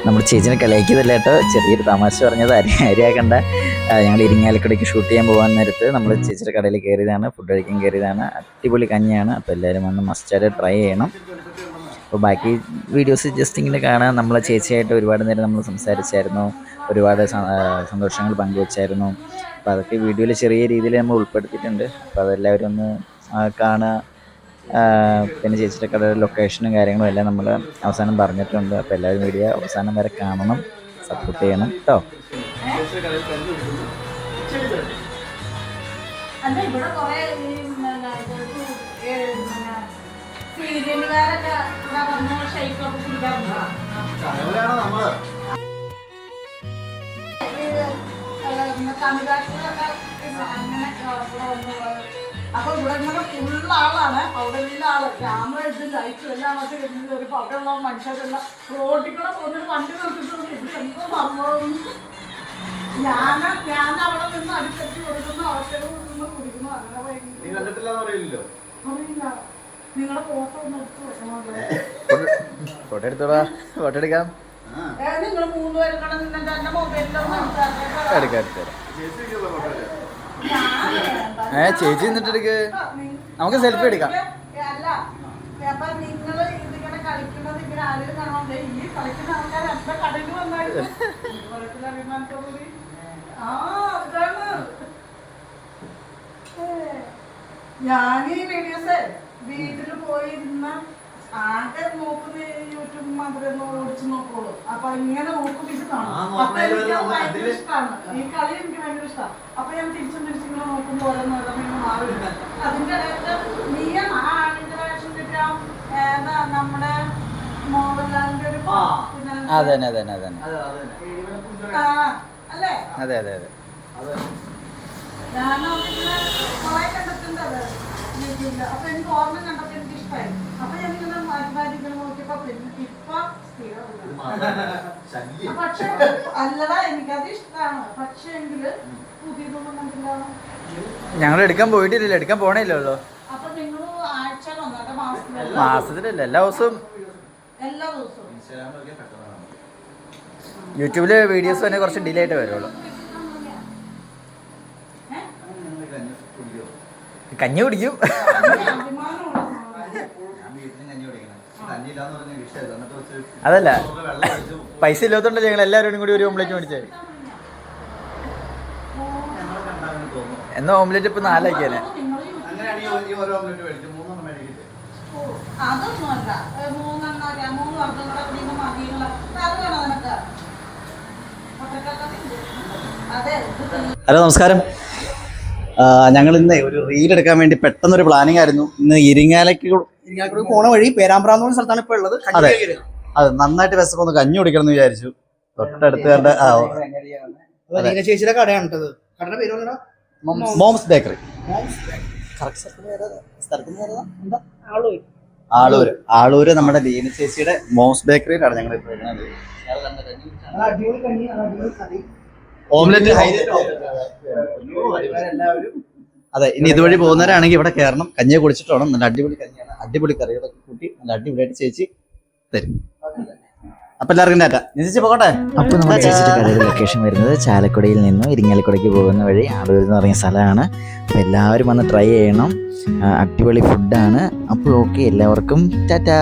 നമ്മൾ ചേച്ചിനെ കളിയാക്കിയതല്ല കേട്ടോ, ചെറിയൊരു തമാശ പറഞ്ഞത് അരിയാക്കണ്ട. ഞങ്ങൾ ഇരിങ്ങാലക്കുടയ്ക്ക് ഷൂട്ട് ചെയ്യാൻ പോകാൻ നേരത്ത് നമ്മൾ ചേച്ചിയുടെ കടയിൽ കയറിയതാണ്, ഫുഡ് കഴിക്കാൻ കയറിയതാണ്. അടിപൊളി കഞ്ഞിയാണ്. അപ്പോൾ എല്ലാവരും വന്ന് മസ്റ്റായിട്ട് ട്രൈ ചെയ്യണം. അപ്പോൾ ബാക്കി വീഡിയോസ് ജസ്റ്റ് ഇങ്ങനെ കാണാൻ. നമ്മളെ ചേച്ചിയായിട്ട് ഒരുപാട് നേരം നമ്മൾ സംസാരിച്ചായിരുന്നു, ഒരുപാട് സന്തോഷങ്ങൾ പങ്കുവച്ചായിരുന്നു. അപ്പോൾ അതൊക്കെ വീഡിയോയിൽ ചെറിയ രീതിയിൽ നമ്മൾ ഉൾപ്പെടുത്തിയിട്ടുണ്ട്. അപ്പോൾ അതെല്ലാവരും ഒന്ന് കാണുക. പിന്നെ ചേച്ചിയുടെ കടയുടെ ലൊക്കേഷനും കാര്യങ്ങളും എല്ലാം നമ്മൾ അവസാനം പറഞ്ഞിട്ടുണ്ട്. അപ്പോൾ എല്ലാവരും വീഡിയോ അവസാനം വരെ കാണണം, സപ്പോർട്ട് ചെയ്യണം കേട്ടോ. അപ്പൊ ഇവിടെ ഇങ്ങനെ ഫുള്ളാളാണ്. അവിടെ എല്ലാ ആള് ക്യാമറ എടുത്ത് ലൈറ്റ് എല്ലാം ഒരു പകയുള്ള മനുഷ്യരുള്ള റോഡിൽ കൂടെ പോകുന്നൊരു വണ്ടി നിർത്തിട്ടുണ്ട്. ഇവിടെ എന്തോ സംഭവം. ഞാൻ അവിടെ നിന്ന് അടിച്ചടിച്ച് കൊടുക്കുന്നു, അവസരം നിന്ന് കുടിക്കുന്നു. അങ്ങനെ അറിയില്ല. നിങ്ങളുടെ ഫോട്ടോ ഒന്ന് എടുത്ത് വെക്കണോ? ഫോട്ടോ എടുത്തോളാ, ഫോട്ടോ എടുക്കാം. നിങ്ങൾ മൂന്നുപേരും കൂടെ നിന്നെ എന്റെ മൊബൈലിലൊന്നും എടുക്കാം. ചേച്ചി നിന്നിട്ടെടുക്ക്, നമുക്ക് സെൽഫി എടുക്കാം. അല്ല, അപ്പൊ നിങ്ങള് ഇതിങ്ങനെ കളിക്കുന്നത് ഇങ്ങനെ ആരും കാണാതെ ഈ കളിക്കുന്ന ആൾക്കാർ എന്റെ കടയിൽ വന്നായിരുന്നു. ഞാൻ ഈ വീഡിയോസ് വീട്ടിൽ പോയിരുന്ന ആകെ നോക്കുന്ന യൂട്യൂബ് മാത്രമേ ഓടിച്ചു നോക്കുള്ളൂ. അപ്പൊ ഇങ്ങനെ നോക്കും ഇത് കാണും. അപ്പൊ എനിക്ക് ഭയങ്കര ഇഷ്ടമാണ് ഈ കളി, എനിക്ക് ഭയങ്കര ഇഷ്ടമാണ്. അപ്പൊ ഞാൻ തിരിച്ചും തിരിച്ചിങ്ങനെ നോക്കുമ്പോൾ ഓരോന്ന് മാറില്ല. അതിന്റെ ഇടയ്ക്ക് നീയ ആണിന്റെ വേഷം കിട്ടാം. നമ്മുടെ മോഹൻലാലിന്റെ ഒരു അതെ അല്ലേ? അതെ അതെ അതെ. ഞാൻ കുറെ കണ്ടിട്ടുണ്ട് അത് യൂട്യൂബില്. അപ്പൊ എനിക്ക് ഓർമ്മ കണ്ടപ്പോ എനിക്ക് ഇഷ്ടമായി. അപ്പൊ ഞാനിങ്ങനെ മാറ്റി ഇങ്ങനെ നോക്കിയപ്പോ ഇപ്പൊ പക്ഷെ അല്ലടാ, എനിക്കത് ഇഷ്ടമാണ്. പക്ഷെ എങ്കില് പുതിയതൊന്നും കണ്ടില്ല. ഞങ്ങൾ എടുക്കാൻ പോയിട്ടില്ലല്ലോ, എടുക്കാൻ പോണേല്ലോ. അപ്പൊ നിങ്ങൾ ആഴ്ചയിലോ മാസത്തിലല്ല, എല്ലാ ദിവസവും യൂട്യൂബില് വീഡിയോസ് തന്നെ കുറച്ച് ഡിലേ ആയിട്ട് വരുള്ളൂ. കഞ്ഞി കുടിക്കും. അതല്ല, പൈസ ഇല്ലാത്തോണ്ടല്ലേ ഞങ്ങൾ എല്ലാവരും കൂടി ഒരു ഓംലെറ്റ് മേടിച്ചേ. എന്നാ ഓംലെറ്റ് ഇപ്പൊ 4 ആക്കിയാലേ. ഹലോ, നമസ്കാരം. ഞങ്ങൾ ഇന്ന് ഒരു റീൽ എടുക്കാൻ വേണ്ടി പെട്ടെന്നൊരു പ്ലാനിങ് ആയിരുന്നു. ഇന്ന് ഇരിങ്ങാലക്കുട പോണ വഴി പേരാമ്പ്ര എന്ന് പറഞ്ഞ സ്ഥലത്താണ് ഇപ്പോൾ ഉള്ളത്. അതെ, നന്നായിട്ട് വിശപ്പൊന്ന് കഞ്ഞി കുടിക്കണം എന്ന് വിചാരിച്ചു. തൊട്ടടുത്ത് കണ്ട ചേച്ചിയുടെ കടയാണ് കടയുടെ പേര് മോംസ് ബേക്കറി. ആളൂര് നമ്മുടെ ലീന ചേച്ചിയുടെ മോംസ് ബേക്കറിയിലാണ് ഞങ്ങൾ ഓംലെറ്റ്. അതെ, ഇനി ഇതുവഴി പോകുന്നവരാണെങ്കിൽ ഇവിടെ കയറണം, കഞ്ഞിയെ കുടിച്ചിട്ട് വേണം. നല്ല അടിപൊളി കഞ്ഞിയാണ്, അടിപൊളി കറികളൊക്കെ കൂട്ടി നല്ല അടിപൊളിയായിട്ട് ചേച്ചി തരും. അപ്പൊ എല്ലാവർക്കും ടാറ്റ. ചേച്ചി പോകട്ടെ. അപ്പോൾ നമ്മുടെ ചേച്ചിയുടെ കടയുടെ ലൊക്കേഷൻ വരുന്നത് ചാലക്കുടിയിൽ നിന്നും ഇരിങ്ങാലക്കുടയ്ക്ക് പോകുന്ന വഴി ആളൂർ എന്ന് പറയുന്ന സ്ഥലമാണ്. അപ്പോൾ എല്ലാവരും വന്ന് ട്രൈ ചെയ്യണം, അടിപൊളി ഫുഡാണ്. അപ്പോൾ ഓക്കെ, എല്ലാവർക്കും ടാറ്റാ.